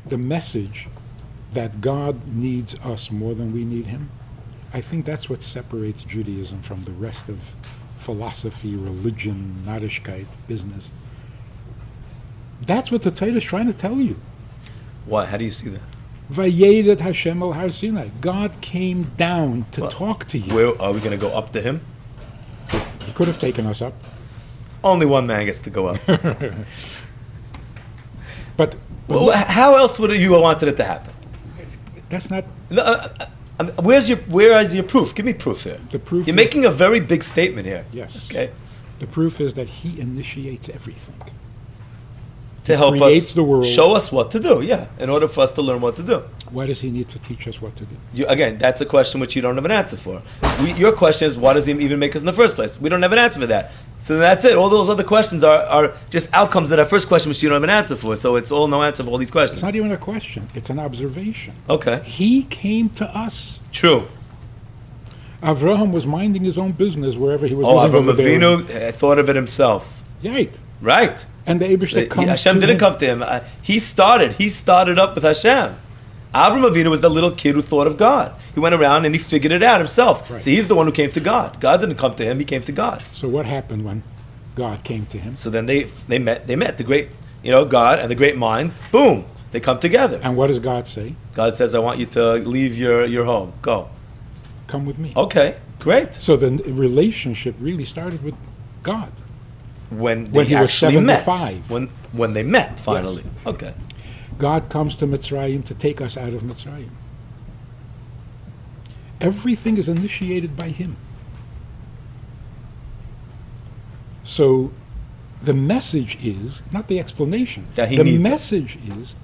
the message that God needs us more than we need him, I think that's what separates Judaism from the rest of philosophy, religion, Nadischkeit, business. That's what the Torah is trying to tell you. Why? How do you see that? Vayedet Hashem al Har Sinai. God came down to talk to you. Where are we going to go up to him? He could have taken us up. Only one man gets to go up. But well, how else would you have wanted it to happen? That's not... Where is your proof? Give me proof here. The proof You're making a very big statement here. Yes. Okay. The proof is that he initiates everything. To help us, the world. Show us what to do, yeah, in order for us to learn what to do. Why does he need to teach us what to do? Again, that's a question which you don't have an answer for. Your question is, why does he even make us in the first place? We don't have an answer for that. So that's it. All those other questions are just outcomes of that first question which you don't have an answer for. So it's all no answer for all these questions. It's not even a question. It's an observation. Okay. He came to us. True. Avraham was minding his own business wherever he was. Avraham Avinu thought of it himself. Right. Right. And the Eibishter comes Hashem didn't come to him. He started up with Hashem. Avram Avinu was the little kid who thought of God. He went around and he figured it out himself. Right. So he's the one who came to God. God didn't come to him, he came to God. So what happened when God came to him? So then they met the great, God and the great mind, boom, they come together. And what does God say? God says, I want you to leave your home. Go. Come with me. Okay, great. So the relationship really started with God. When he was actually 75. met. When they met, finally. Yes. Okay. God comes to Mitzrayim to take us out of Mitzrayim. Everything is initiated by him. So the message is, not the explanation, that he the needs message is,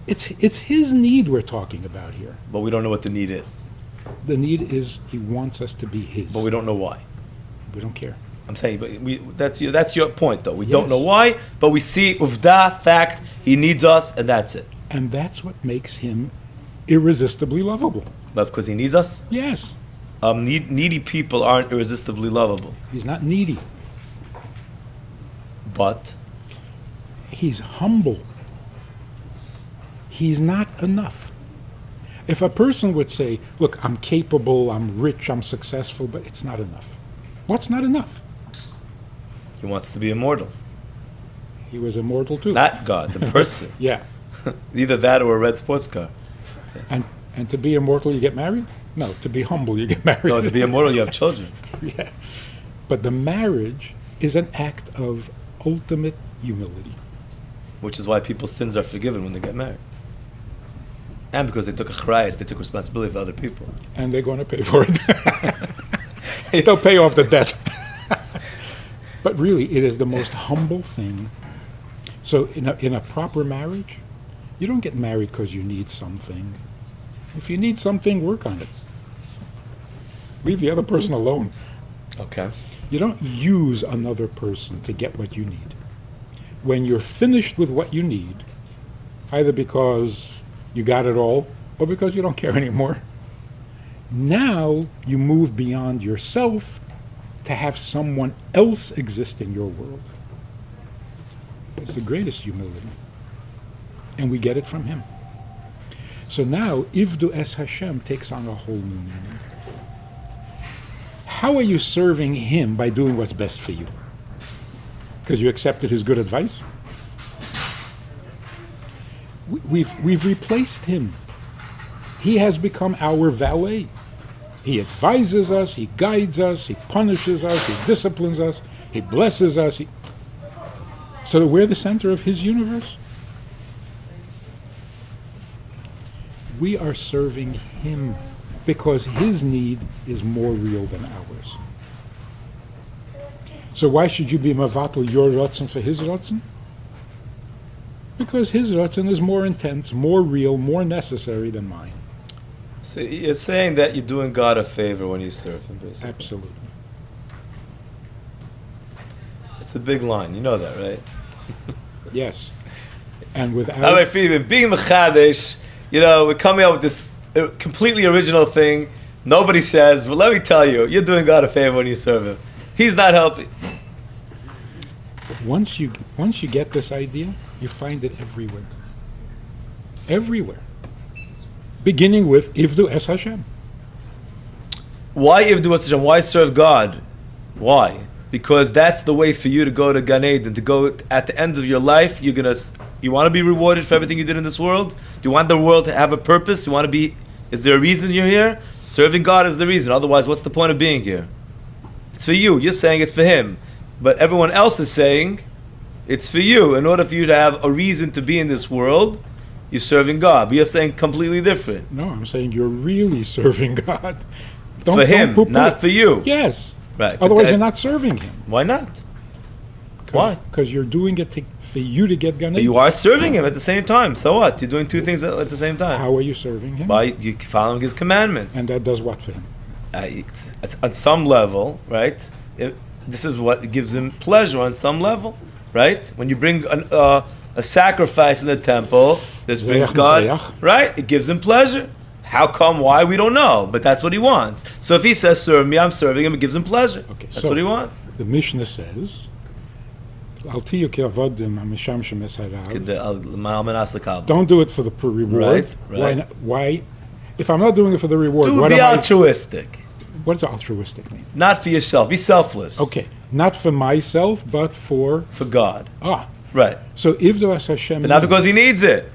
it's his need we're talking about here. But we don't know what the need is. The need is he wants us to be his. But we don't know why. We don't care. I'm saying, but that's your point, though. We don't know why, but we see uvda, fact, he needs us, and that's it. And that's what makes him irresistibly lovable. But because he needs us? Yes. Needy people aren't irresistibly lovable. He's not needy. But? He's humble. He's not enough. If a person would say, look, I'm capable, I'm rich, I'm successful, but it's not enough. What's not enough? He wants to be immortal. He was immortal too. Not God, the person. Yeah. Either that or a red sports car. And to be immortal, you get married? No, to be humble, you get married. No, to be immortal, you have children. Yeah. But the marriage is an act of ultimate humility. Which is why people's sins are forgiven when they get married. And because they took a chrayas, they took responsibility for other people. And they're going to pay for it. They'll pay off the debt. But really, it is the most humble thing. So in a proper marriage, you don't get married because you need something. If you need something, work on it. Leave the other person alone. Okay. You don't use another person to get what you need. When you're finished with what you need, either because you got it all or because you don't care anymore, now you move beyond yourself to have someone else exist in your world. It's the greatest humility. And we get it from him. So now, Ivdu es Hashem takes on a whole new meaning. How are you serving him by doing what's best for you? Because you accepted his good advice? We've replaced him. He has become our valet. He advises us, he guides us, he punishes us, he disciplines us, he blesses us. So that we're the center of his universe. We are serving him because his need is more real than ours. So why should you be mavatal your rotzen for his rotzen? Because his rotzen is more intense, more real, more necessary than mine. So you're saying that you're doing God a favor when you serve him, basically. Absolutely. It's a big line, you know that, right? Yes. And without... Rabbi Friedman, being Mechadesh, we're coming up with this completely original thing. Nobody says, but let me tell you, you're doing God a favor when you serve him. He's not helping. Once you get this idea, you find it everywhere. everywhere. Beginning with Ivdu es Hashem. Why Ivdu es Hashem? Why serve God? Why? Because that's the way for you to go to Gan Eden, to go at the end of your life. You want to be rewarded for everything you did in this world? Do you want the world to have a purpose? You want to be, is there a reason you're here? Serving God is the reason. Otherwise, what's the point of being here? It's for you. You're saying it's for Him. But everyone else is saying it's for you. In order for you to have a reason to be in this world, you're serving God. But you're saying completely different. No, I'm saying you're really serving God. For Him, poo-poo not it. for you. Yes. Right. Otherwise, you're not serving Him. Why not? Why? Because you're doing it for you to get Gan Eden. You are serving Him at the same time. So what? You're doing two things at the same time. How are you serving Him? By you following His commandments. And that does what for Him? At some level, right? This is what gives Him pleasure on some level, right? When you bring a sacrifice in the temple, this brings God, right? It gives Him pleasure. How come? Why? We don't know, but that's what He wants. So if He says, serve me, I'm serving Him, it gives Him pleasure. Okay, that's what He wants. The Mishnah says, don't do it for the reward. Right. Why? If I'm not doing it for the reward, be altruistic. What does altruistic mean? Not for yourself. Be selfless. Okay, not for myself, but for God. Right. So Ivdu es Hashem. But not because He needs it.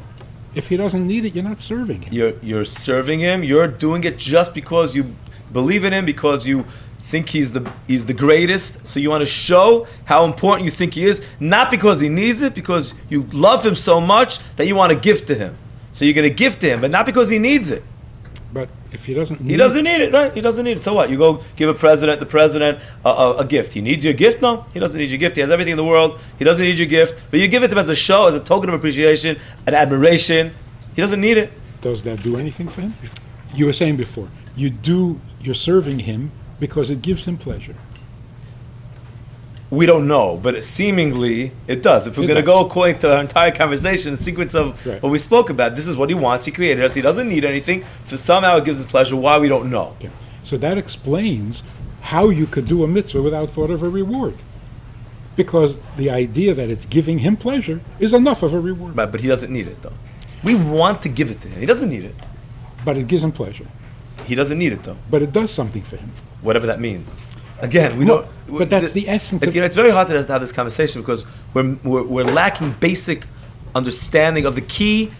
If He doesn't need it, you're not serving Him. You're serving Him. You're doing it just because you believe in Him, because you think He's the greatest. So you want to show how important you think He is, not because He needs it, because you love Him so much that you want to give to Him. So you're going to give to Him, but not because He needs it. But if He doesn't need He doesn't need it, right? He doesn't need it. So what? You go give the president a gift. He needs your gift? No, he doesn't need your gift. He has everything in the world. He doesn't need your gift. But you give it to him as a show, as a token of appreciation, an admiration. He doesn't need it. Does that do anything for Him? You were saying before, you're serving Him because it gives Him pleasure. We don't know, but seemingly it does. If we're going to go according to our entire conversation, the sequence of what we spoke about, this is what He wants. He created us. He doesn't need anything. So somehow it gives us pleasure. Why? We don't know. Okay. So that explains how you could do a mitzvah without thought of a reward. Because the idea that it's giving Him pleasure is enough of a reward. Right, but He doesn't need it, though. We want to give it to Him. He doesn't need it. But it gives Him pleasure. He doesn't need it, though. But it does something for Him. Whatever that means. Again, we don't. But that's the essence. It's very hard to have this conversation because we're lacking basic understanding of the key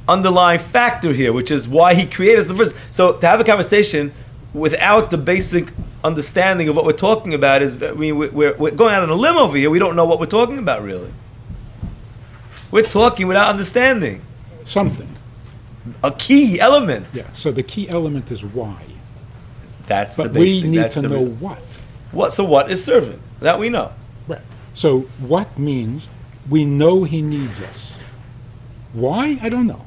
underlying factor here, which is why He created us in the first. So to have a conversation without the basic understanding of what we're talking about is, we're going out on a limb over here. We don't know what we're talking about really. We're talking without understanding something. A key element. Yeah. So the key element is why. That's but the basic. We need to know what. What? So what is serving? That we know. Right. So what means we know He needs us. Why? I don't know.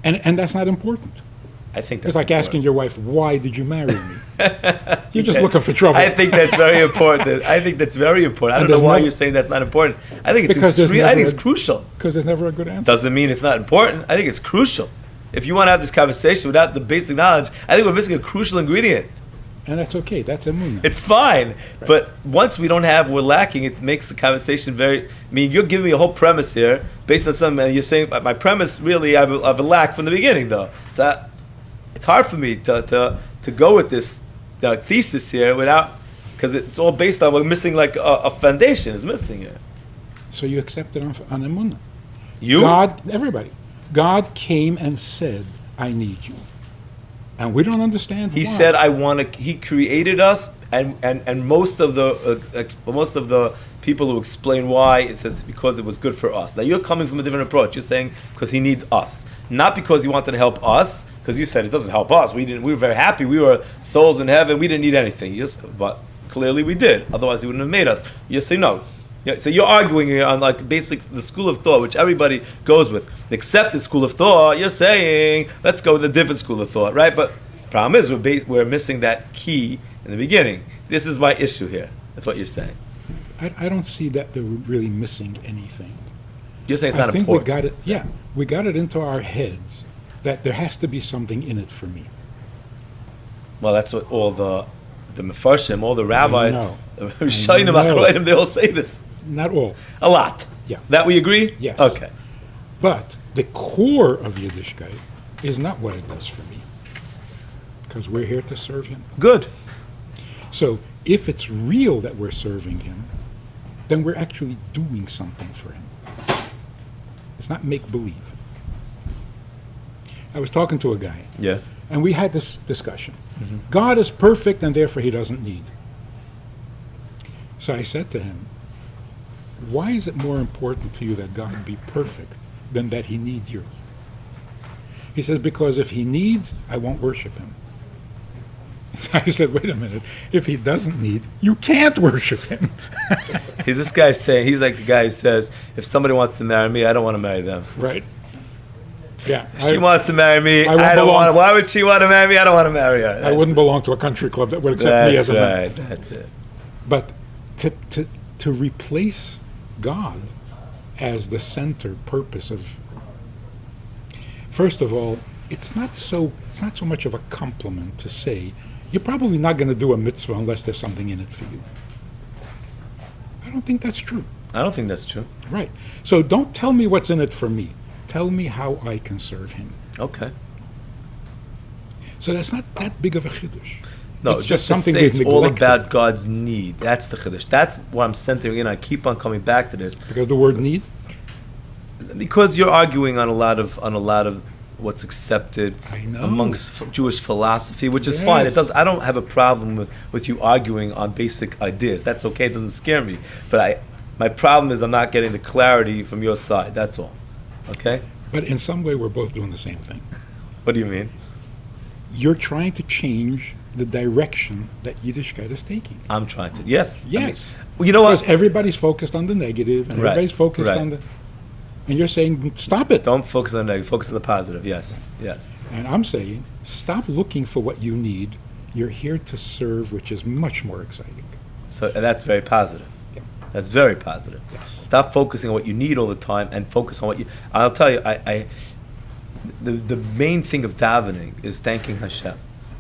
And that's not important. I think that's it's like important. asking your wife, "Why did you marry me?" You're just looking for trouble. I think that's very important. I think that's very important. I don't know why you're saying that's not important. I think it's extreme. I think it's crucial. Because there's never a good answer. Doesn't mean it's not important. I think it's crucial. If you want to have this conversation without the basic knowledge, I think we're missing a crucial ingredient. And that's okay. That's emunah. It's fine. Right. But once we're lacking, it makes the conversation very... I mean, you're giving me a whole premise here based on something, and you're saying, my premise really, I have a lack from the beginning, though. So it's hard for me to go with this thesis here without... Because it's all based on, we're missing like a foundation is missing here. So you accept it on emunah. You? God, everybody. God came and said, I need you. And we don't understand why. He said, "I want to." He created us, and most of the people who explain why, it says because it was good for us. Now you're coming from a different approach. You're saying because He needs us, not because He wanted to help us. Because you said it doesn't help us. We were very happy. We were souls in heaven. We didn't need anything. But clearly we did. Otherwise He wouldn't have made us. You say no. Yeah, so you're arguing here on like basic the school of thought, which everybody goes with. The accepted school of thought, you're saying, let's go with a different school of thought, right? But the problem is we're missing that key in the beginning. This is my issue here. That's what you're saying. I don't see that they're really missing anything. You're saying it's not important. We got it. Yeah, we got it into our heads that there has to be something in it for me. Well, that's what all the Mefarshim, all the rabbis, they all say this. Not all. A lot. Yeah. That we agree? Yes. Okay. But the core of Yiddishkeit is not what it does for me, because we're here to serve him. Good. So if it's real that we're serving him, then we're actually doing something for him. It's not make-believe. I was talking to a guy, Yeah. and we had this discussion. God is perfect, and therefore he doesn't need. So I said to him, why is it more important to you that God be perfect than that he need you? He says, because if he needs, I won't worship him. So I said, wait a minute. If he doesn't need, you can't worship him. He's this guy saying, he's like the guy who says, if somebody wants to marry me, I don't want to marry them. Right. Yeah. She wants to marry me, I won't I don't belong- want to. Why would she want to marry me? I don't want to marry her. I wouldn't belong to a country club that would accept me as That's a man. right. That's it. But to replace God as the center purpose of, first of all, it's not so much of a compliment to say you're probably not going to do a mitzvah unless there's something in it for you. I don't think that's true. I don't think that's true. Right. So don't tell me what's in it for me. Tell me how I can serve him. Okay. So that's not that big of a chiddush. No, it's just something to say we've it's all neglected. about God's need. That's the chiddush. That's what I'm centering in. I keep on coming back to this Because the word need, because you're arguing on a lot of what's accepted I know. amongst Jewish philosophy, which is fine. It Yes. does. I don't have a problem with you arguing on basic ideas. That's okay. It doesn't scare me. But my problem is I'm not getting the clarity from your side. That's all. Okay. but in some way we're both doing the same thing. What do you mean? You're trying to change the direction that Yiddishkeit is taking. I'm trying to. Yes. Yes. Well, you know Because what? everybody's focused on the negative, and Right, everybody's focused right. on the... And you're saying, stop it. Don't focus on the negative. Focus on the positive. Yes. Yes. And I'm saying, stop looking for what you need. You're here to serve, which is much more exciting. So and that's very positive. Yeah. That's very positive. Yes. Stop focusing on what you need all the time and focus on what you. I'll tell you, the main thing of davening is thanking Hashem.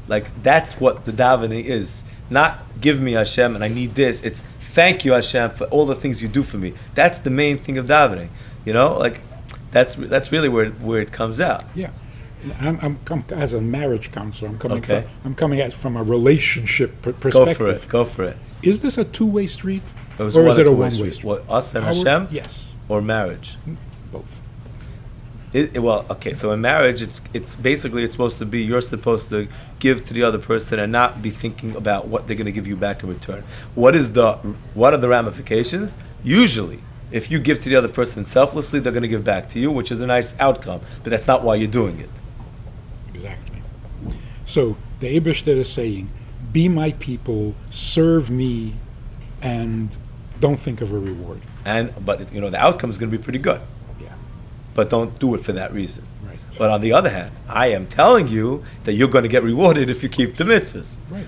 Like that's what the davening is. Not give me Hashem and I need this. It's thank you Hashem for all the things you do for me. That's the main thing of davening. You know, like that's really where it comes out. Yeah. I'm as a marriage counselor, I'm coming Okay. from a relationship perspective. Go for it. Is this a two-way street? It was or is it a two-way one-way street? What, us and Our- Hashem? Yes, Or marriage? both. Well, okay. So in marriage, it's basically it's supposed to be you're supposed to give to the other person and not be thinking about what they're going to give you back in return. What are the ramifications? Usually, if you give to the other person selflessly, they're going to give back to you, which is a nice outcome. But that's not why you're doing it. Exactly. So the Eibishter is saying, be my people, serve me, and don't think of a reward. But the outcome is going to be pretty good. Yeah, But don't do it for that reason. right. But on the other hand, I am telling you that you're going to get rewarded if you keep the mitzvahs. Right.